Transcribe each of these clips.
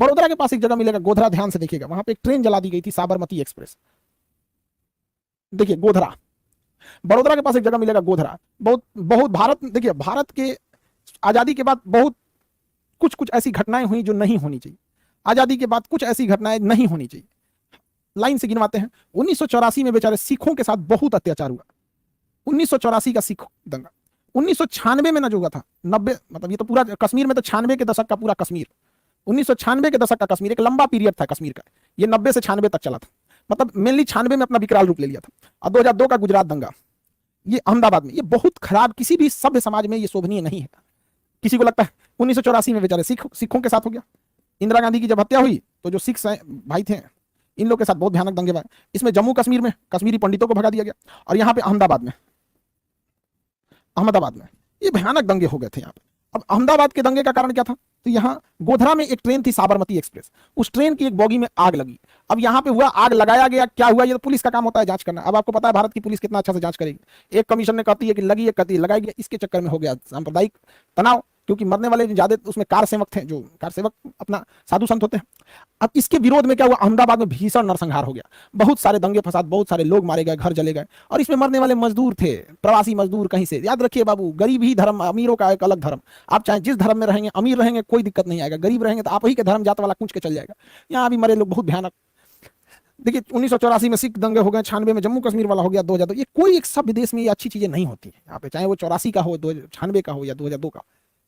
बड़ोदरा के पास एक जगह मिलेगा गोधरा, ध्यान से देखिएगा, वहां पे एक ट्रेन जला दी गई थी, साबरमती एक्सप्रेस। देखिए गोधरा, बड़ोदरा के पास एक जगह मिलेगा गोधरा। बहुत बहुत भारत, देखिए भारत के आजादी के बाद बहुत कुछ कुछ ऐसी घटनाएं हुई जो नहीं होनी चाहिए। आजादी के बाद कुछ ऐसी घटनाएं नहीं होनी चाहिए। लाइन से गिनवाते हैं। 1984 में बेचारे सिखों के साथ बहुत अत्याचार हुआ। 1984 का सिख दंगा। 1996 में ना जो हुआ था, 90 मतलब ये तो पूरा कश्मीर में तो 96 के दशक का पूरा कश्मीर, 1996 के दशक का कश्मीर एक लंबा पीरियड था कश्मीर का। ये 90 से 96 तक चला था, मतलब मेनली 96 में अपना विकराल रूप ले लिया था। और 2002 का गुजरात दंगा, ये अहमदाबाद में, ये बहुत खराब, किसी भी सभ्य समाज में ये शोभनीय नहीं है। किसी को लगता है 1984 में बेचारे सिखों के साथ हो गया। इंदिरा गांधी की जब हत्या हुई तो जो सिख भाई थे इन लोग के साथ बहुत भयानक दंगे हुए। इसमें जम्मू कश्मीर में कश्मीरी पंडितों को भगा दिया गया, और यहाँ पे अहमदाबाद में ये भयानक दंगे हो गए थे यहाँ पे। अब अहमदाबाद के दंगे का कारण क्या था? तो यहाँ गोधरा में एक ट्रेन थी साबरमती एक्सप्रेस, उस ट्रेन की एक बोगी में आग लगी। अब यहाँ पे हुआ, आग लगाया गया, क्या हुआ ये तो पुलिस का काम होता है जांच करना। अब आपको पता है भारत की पुलिस कितना अच्छा से जांच करेगी। एक कमीशन ने कहती है कि लगी है, कहती है लगाई गई, इसके चक्कर में हो गया सांप्रदायिक तनाव, क्योंकि मरने वाले ज्यादा उसमें कार सेवक थे, जो कार सेवक अपना साधु संत होते हैं। अब इसके विरोध में क्या हुआ, अहमदाबाद में भीषण नरसंहार हो गया, बहुत सारे दंगे फसाद, बहुत सारे लोग मारे गए, घर जले गए। और इसमें मरने वाले मजदूर थे, प्रवासी मजदूर कहीं से। याद रखिए बाबू, गरीब ही धर्म, अमीरों का एक अलग धर्म। आप चाहे जिस धर्म में रहेंगे, अमीर रहेंगे कोई दिक्कत नहीं आएगा, गरीब रहेंगे तो आप ही के धर्म जात वाला कूच के चल जाएगा। यहाँ भी मरे लोग बहुत भयानक। देखिए 1984 में सिख दंगे हो गए, 96 में जम्मू कश्मीर वाला हो गया, 2002। ये कोई एक सब विदेश में ये अच्छी चीजें नहीं होती है यहाँ पे, चाहे वो 84 का हो, 96 का हो या 2002 का।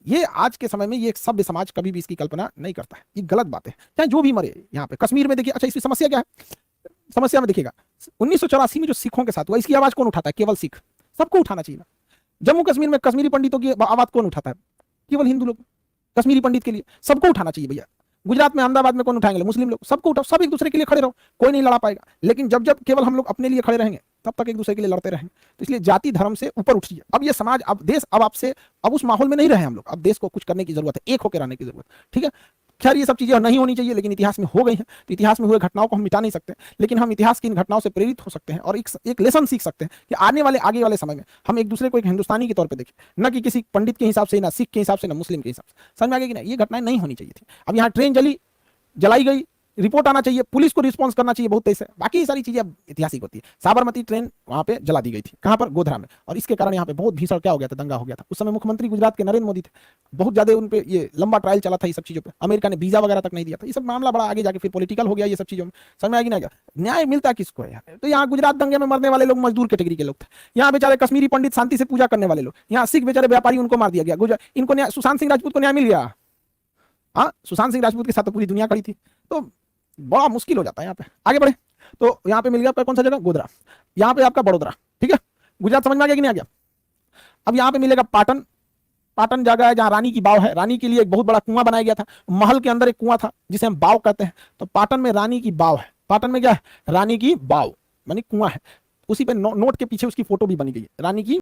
ये आज के समय में ये सभ्य समाज कभी भी इसकी कल्पना नहीं करता है। ये गलत बात है, चाहे जो भी मरे यहाँ पे। कश्मीर में देखिए, अच्छा इसकी समस्या क्या है, समस्या में देखिएगा 1984 में जो सिखों के साथ हुआ, इसकी आवाज कौन उठाता है? केवल सिख। सबको उठाना चाहिए ना। जम्मू कश्मीर में कश्मीरी पंडितों की आवाज कौन उठाता है? केवल हिंदू लोग। कश्मीरी पंडित के लिए सबको उठाना चाहिए भैया। गुजरात में, अहमदाबाद में कौन उठाएंगे? मुस्लिम लोग। सबको उठाओ, सब एक दूसरे के लिए खड़े रहो, कोई नहीं लड़ा पाएगा। लेकिन जब जब केवल हम लोग अपने लिए खड़े रहेंगे तब तक एक दूसरे के लिए लड़ते रहेंगे। तो इसलिए जाति धर्म से ऊपर उठिए। अब ये समाज, अब देश, अब आपसे, अब उस माहौल में नहीं रहे हम लोग। अब देश को कुछ करने की जरूरत है, एक होकर रहने की जरूरत। ठीक है, खैर ये सब चीजें नहीं होनी चाहिए, लेकिन इतिहास में हो गई हैं। तो इतिहास में हुए घटनाओं को हम मिटा नहीं सकते, लेकिन हम इतिहास की इन घटनाओं से प्रेरित हो सकते हैं और एक लेसन सीख सकते हैं कि आगे वाले समय में हम एक दूसरे को एक हिंदुस्तानी के तौर पे देखें, न कि किसी पंडित के हिसाब से, ना सिख के हिसाब से, ना मुस्लिम के हिसाब से। समझ में आ गया कि नहीं? ये घटनाएं नहीं होनी चाहिए थी। अब यहाँ ट्रेन जलाई गई, रिपोर्ट आना चाहिए, पुलिस को रिस्पांस करना चाहिए बहुत तेज से। बाकी सारी चीजें अब ऐतिहासिक होती है। साबरमती ट्रेन वहां पे जला दी गई थी, कहां पर? गोधरा में। और इसके कारण यहाँ पे बहुत भीषण क्या हो गया था, दंगा हो गया था। उस समय मुख्यमंत्री गुजरात के नरेंद्र मोदी थे। बहुत ज्यादा उन पे ये लंबा ट्रायल चला था, ये सब चीजों पे। अमेरिका ने वीजा वगैरह तक नहीं दिया था। ये सब मामला बड़ा आगे जाके फिर पॉलिटिकल हो गया। ये सब चीजों में समझ में आएगी ना? न्याय मिलता किसको है यहाँ? तो यहाँ गुजरात दंगे में मरने वाले लोग मजदूर कैटेगरी के लोग थे। यहाँ बेचारे कश्मीरी पंडित शांति से पूजा करने वाले लोग, यहाँ सिख बेचारे व्यापारी, उनको मार दिया गया। इनको सुशांत सिंह राजपूत को न्याय मिल गया। हाँ, सुशांत सिंह राजपूत के साथ तो पूरी दुनिया खड़ी थी। तो बड़ा मुश्किल हो जाता है यहाँ पे। आगे बढ़े तो यहाँ पे मिल गया आपका कौन सा जगह? गोधरा। यहाँ पे आपका बड़ोदरा। ठीक है, गुजरात समझ में आ गया कि नहीं आ गया? अब यहाँ पे मिलेगा पाटन। पाटन जगह है जहाँ रानी की बाव है। रानी के लिए एक बहुत बड़ा कुआं बनाया गया था, महल के अंदर एक कुआं था जिसे हम बाव कहते हैं। तो पाटन में रानी की बाव है। पाटन में क्या है? रानी की बाव मानी कुआं है। उसी पे नोट के पीछे उसकी फोटो भी बनी गई है, रानी की